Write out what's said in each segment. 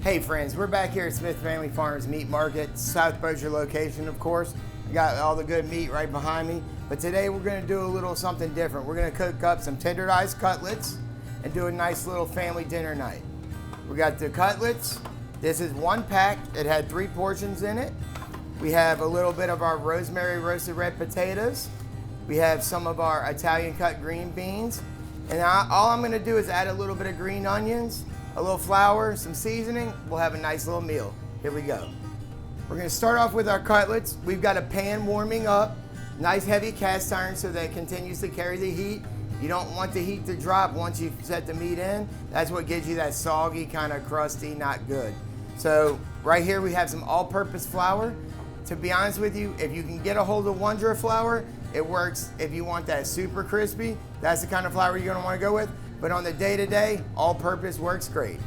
Hey friends, we're back here at Smith Family Farms Meat Market, South Bossier location, of course. I got all the good meat right behind me. But today we're gonna do a little something different. We're gonna cook up some tenderized cutlets and do a nice little family dinner night. We got the cutlets. This is one pack. It had 3 portions in it. We have a little bit of our rosemary roasted red potatoes. We have some of our Italian cut green beans. And all I'm gonna do is add a little bit of green onions, a little flour, some seasoning. We'll have a nice little meal. Here we go. We're gonna start off with our cutlets. We've got a pan warming up, nice heavy cast iron so that it continues to carry the heat. You don't want the heat to drop once you set the meat in. That's what gives you that soggy, kind of crusty, not good. So right here we have some all-purpose flour. To be honest with you, if you can get a hold of Wonder flour, it works. If you want that super crispy, that's the kind of flour you're gonna wanna go with. But on the day-to-day, all-purpose works great.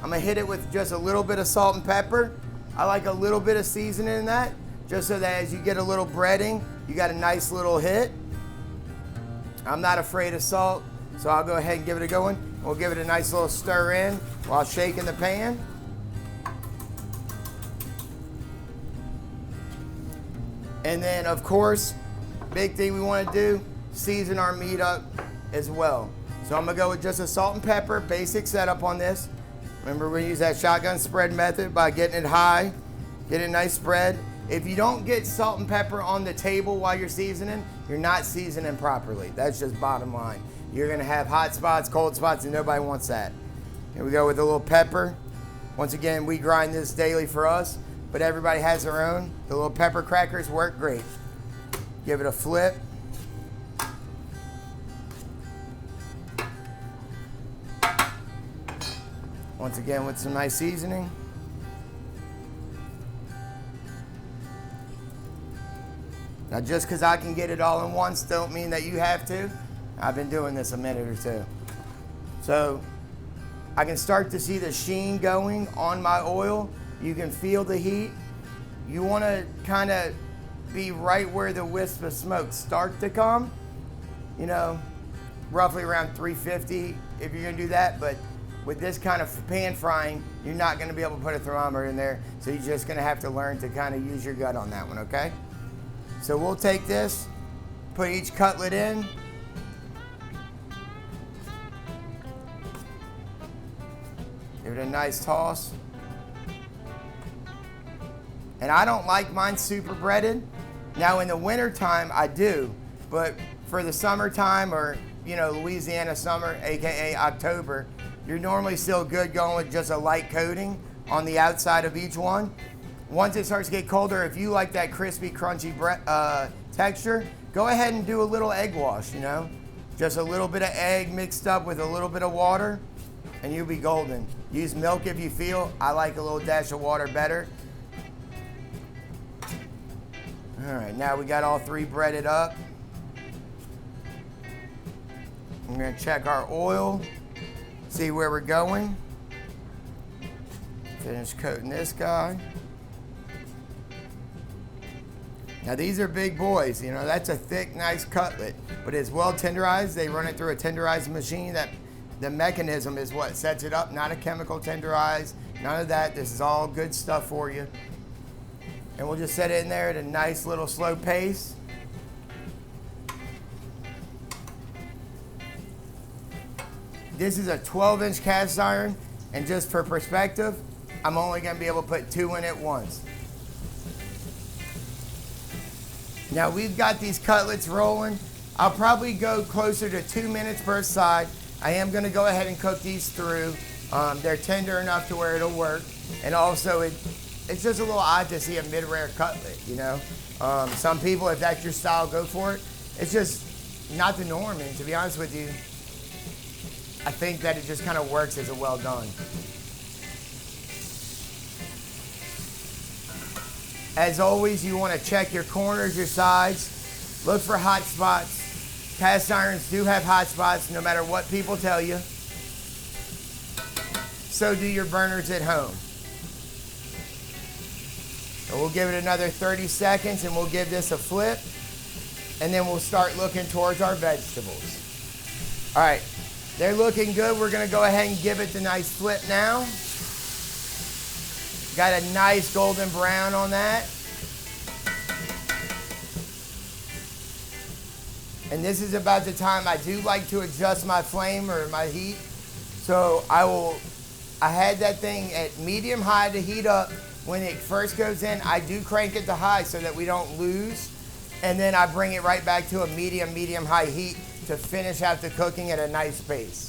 I'm gonna hit it with just a little bit of salt and pepper. I like a little bit of seasoning in that, just so that as you get a little breading, you got a nice little hit. I'm not afraid of salt, so I'll go ahead and give it a go in. We'll give it a nice little stir in while shaking the pan. And then, of course, big thing we wanna do, season our meat up as well. So I'm gonna go with just a salt and pepper, basic setup on this. Remember, we're gonna use that shotgun spread method by getting it high, get a nice spread. If you don't get salt and pepper on the table while you're seasoning, you're not seasoning properly. That's just bottom line. You're gonna have hot spots, cold spots, and nobody wants that. Here we go with a little pepper. Once again, we grind this daily for us, but everybody has their own. The little pepper crackers work great. Give it a flip. Once again with some nice seasoning. Now just because I can get it all in once don't mean that you have to. I've been doing this a minute or two. So I can start to see the sheen going on my oil. You can feel the heat. You want to kind of be right where the wisp of smoke start to come. You know, roughly around 350 if you're going to do that. But with this kind of pan frying, you're not gonna be able to put a thermometer in there, so you're just gonna have to learn to kind of use your gut on that one, okay? So we'll take this, put each cutlet in. Give it a nice toss. And I don't like mine super breaded. Now in the winter time, I do, but for the summertime or, you know, Louisiana summer, AKA October, you're normally still good going with just a light coating on the outside of each one. Once it starts to get colder, if you like that crispy, crunchy texture, go ahead and do a little egg wash, you know? Just a little bit of egg mixed up with a little bit of water, and you'll be golden. Use milk if you feel. I like a little dash of water better. All right, now we got all 3 breaded up. I'm gonna check our oil. See where we're going. Finish coating this guy. Now these are big boys, you know, that's a thick, nice cutlet, but it's well tenderized. They run it through a tenderized machine. That the mechanism is what sets it up, not a chemical tenderize, none of that. This is all good stuff for you. And we'll just set it in there at a nice little slow pace. This is a 12-inch cast iron, and just for perspective, I'm only gonna be able to put 2 in at once. Now we've got these cutlets rolling. I'll probably go closer to 2 minutes per side. I am gonna go ahead and cook these through. They're tender enough to where it'll work. And also it's just a little odd to see a mid-rare cutlet, you know? Some people, if that's your style, go for it. It's just not the norm, and to be honest with you, I think that it just kind of works as a well done. As always, you want to check your corners, your sides. Look for hot spots. Cast irons do have hot spots, no matter what people tell you. So do your burners at home. So we'll give it another 30 seconds and we'll give this a flip. And then we'll start looking towards our vegetables. All right. They're looking good. We're gonna go ahead and give it the nice flip now. Got a nice golden brown on that. And this is about the time I do like to adjust my flame or my heat. So I had that thing at medium high to heat up. When it first goes in, I do crank it to high so that we don't lose. And then I bring it right back to a medium high heat to finish out the cooking at a nice pace.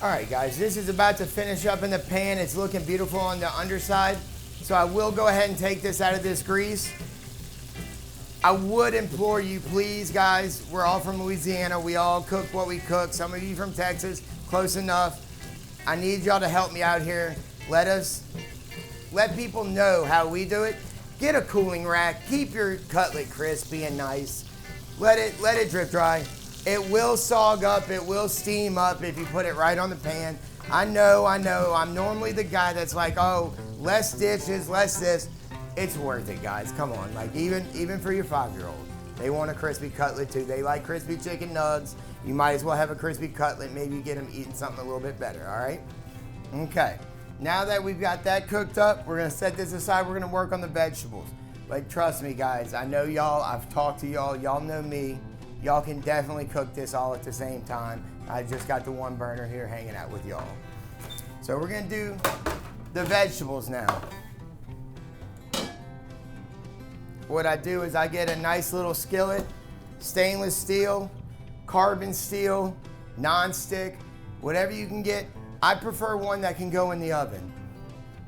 All right, guys, this is about to finish up in the pan. It's looking beautiful on the underside. So I will go ahead and take this out of this grease. I would implore you, please, guys, we're all from Louisiana. We all cook what we cook. Some of you from Texas, close enough. I need y'all to help me out here. Let people know how we do it. Get a cooling rack. Keep your cutlet crispy and nice. Let it drip dry. It will sog up, it will steam up if you put it right on the pan. I know, I'm normally the guy that's like, oh, less dishes, less this. It's worth it, guys, come on. Like even for your 5-year-old, they want a crispy cutlet too. They like crispy chicken nugs. You might as well have a crispy cutlet. Maybe get them eating something a little bit better, all right? Okay, now that we've got that cooked up, we're gonna set this aside. We're gonna work on the vegetables. Like, trust me, guys, I know y'all, I've talked to y'all, y'all know me. Y'all can definitely cook this all at the same time. I just got the one burner here hanging out with y'all. So we're gonna do the vegetables now. What I do is I get a nice little skillet, stainless steel, carbon steel, non-stick, whatever you can get. I prefer one that can go in the oven.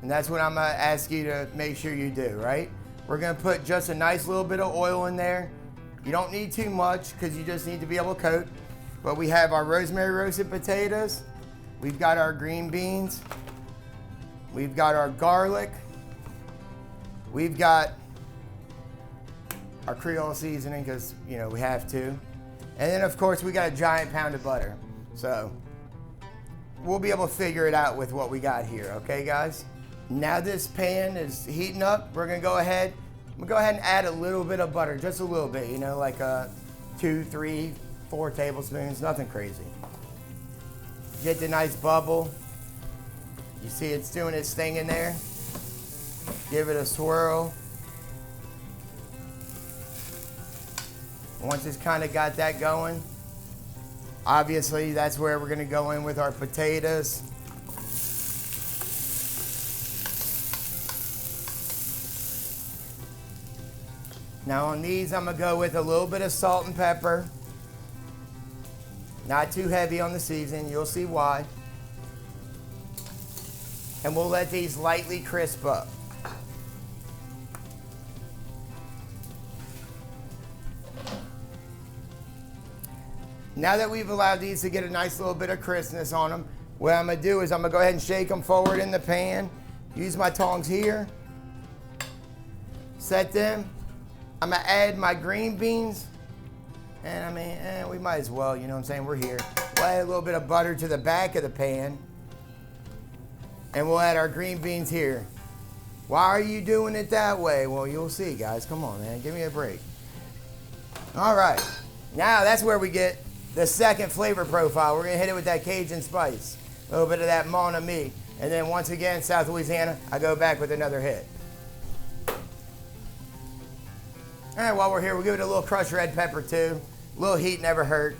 And that's what I'm gonna ask you to make sure you do, right? We're gonna put just a nice little bit of oil in there. You don't need too much because you just need to be able to coat. But we have our rosemary roasted potatoes. We've got our green beans. We've got our garlic. We've got our Creole seasoning because, you know, we have to. And then, of course, we got a giant pound of butter. So we'll be able to figure it out with what we got here, okay, guys? Now this pan is heating up. We're going to go ahead and add a little bit of butter, just a little bit, you know, like 2, 3, 4 tablespoons, nothing crazy. Get the nice bubble. You see it's doing its thing in there. Give it a swirl. Once it's kind of got that going, obviously that's where we're gonna go in with our potatoes. Now on these, I'm gonna go with a little bit of salt and pepper. Not too heavy on the seasoning, you'll see why. And we'll let these lightly crisp up. Now that we've allowed these to get a nice little bit of crispness on them, what I'm gonna do is I'm gonna go ahead and shake them forward in the pan. Use my tongs here. Set them. I'm gonna add my green beans. And I mean, we might as well, you know what I'm saying? We're here. We'll add a little bit of butter to the back of the pan. And we'll add our green beans here. Why are you doing it that way? Well, you'll see, guys. Come on, man. Give me a break. All right. Now that's where we get the second flavor profile. We're gonna hit it with that Cajun spice. A little bit of that Mon Ami. And then once again, South Louisiana, I go back with another hit. All right, while we're here, we'll give it a little crushed red pepper too. A little heat never hurt.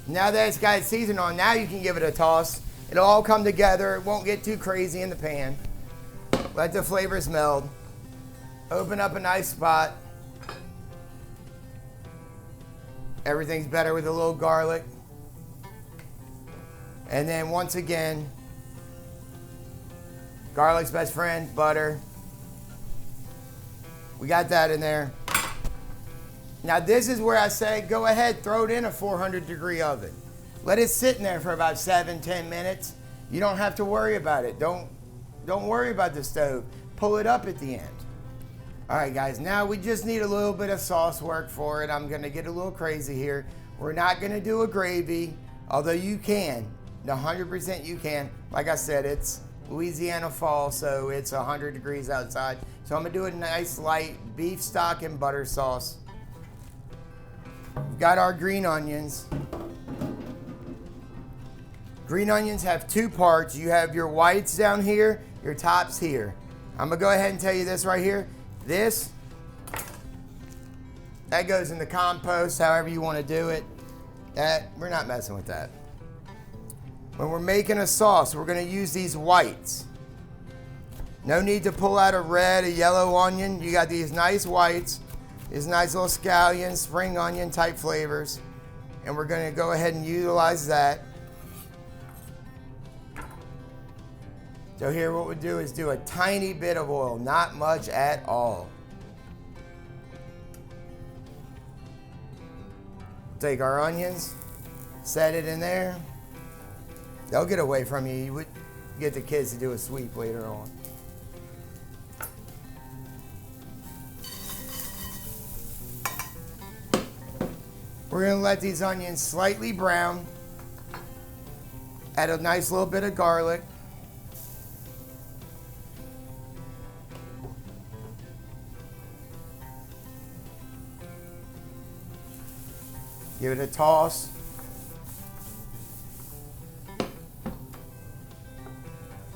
Now that it's got its season on, now you can give it a toss. It'll all come together. It won't get too crazy in the pan. Let the flavors meld. Open up a nice spot. Everything's better with a little garlic. And then once again, garlic's best friend, butter. We got that in there. Now this is where I say, go ahead, throw it in a 400-degree oven. Let it sit in there for about 7-10 minutes. You don't have to worry about it. Don't worry about the stove. Pull it up at the end. All right, guys, now we just need a little bit of sauce work for it. I'm gonna get a little crazy here. We're not gonna do a gravy, although you can. 100% you can. Like I said, it's Louisiana fall, so it's 100 degrees outside. So I'm gonna do a nice light beef stock and butter sauce. We've got our green onions. Green onions have two parts. You have your whites down here, your tops here. I'm gonna go ahead and tell you this right here. That goes in the compost, however you want to do it. We're not messing with that. When we're making a sauce, we're going to use these whites. No need to pull out a red, a yellow onion. You got these nice whites, these nice little scallion, spring onion type flavors. And we're going to go ahead and utilize that. So here what we'll do is do a tiny bit of oil, not much at all. Take our onions, set it in there. They'll get away from you. You would get the kids to do a sweep later on. We're gonna let these onions slightly brown. Add a nice little bit of garlic. Give it a toss.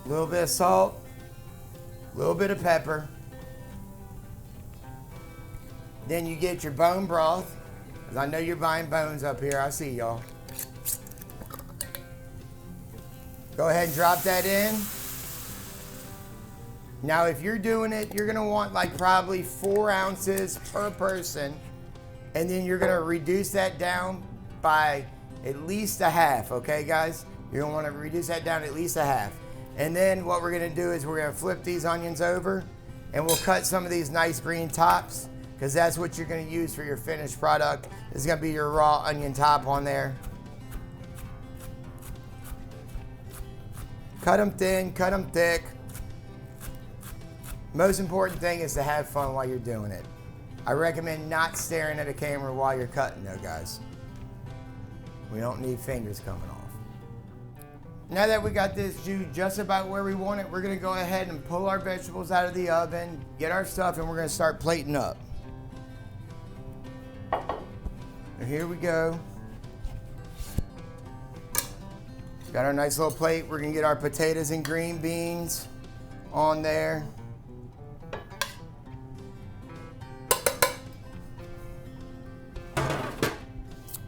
A little bit of salt, a little bit of pepper. Then you get your bone broth, because I know you're buying bones up here. I see y'all. Go ahead and drop that in. Now, if you're doing it, you're gonna want like probably 4 ounces per person. And then you're gonna reduce that down by at least a half, okay guys? You're gonna wanna reduce that down at least a half. And then what we're gonna do is we're gonna flip these onions over and we'll cut some of these nice green tops, because that's what you're gonna use for your finished product. It's gonna be your raw onion top on there. Cut them thin, cut them thick. Most important thing is to have fun while you're doing it. I recommend not staring at a camera while you're cutting though, guys. We don't need fingers coming off. Now that we got this juice just about where we want it, we're gonna go ahead and pull our vegetables out of the oven, get our stuff, and we're gonna start plating up. And here we go. Got our nice little plate. We're gonna get our potatoes and green beans on there.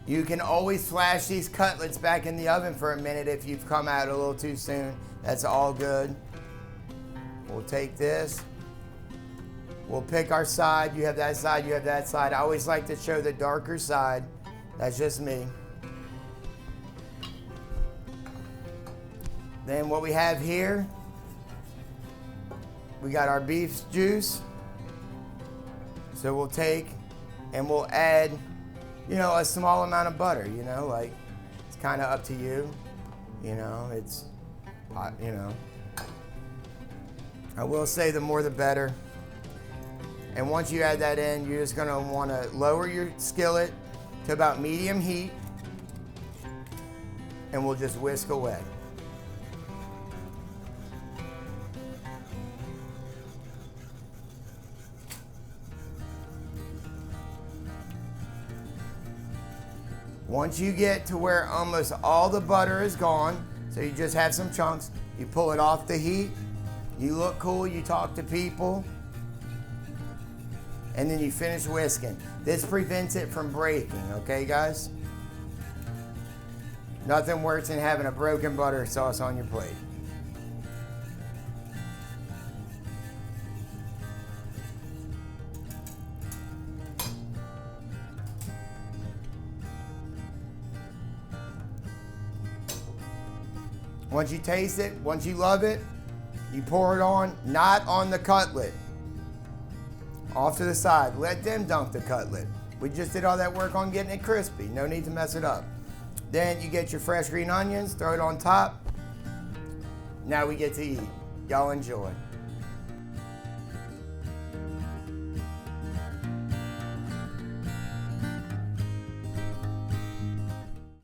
You can always flash these cutlets back in the oven for a minute if you've come out a little too soon. That's all good. We'll take this. We'll pick our side. You have that side, you have that side. I always like to show the darker side. That's just me. Then what we have here, we got our beef juice. So we'll take and we'll add, you know, a small amount of butter, you know, like it's kind of up to you, you know, it's, you know. I will say the more the better. And once you add that in, you're just gonna wanna lower your skillet to about medium heat and we'll just whisk away. Once you get to where almost all the butter is gone, so you just have some chunks, you pull it off the heat, you look cool, you talk to people, and then you finish whisking. This prevents it from breaking, okay guys? Nothing worse than having a broken butter sauce on your plate. Once you taste it, once you love it, you pour it on, not on the cutlet. Off to the side, let them dunk the cutlet. We just did all that work on getting it crispy. No need to mess it up. Then you get your fresh green onions, throw it on top. Now we get to eat. Y'all enjoy.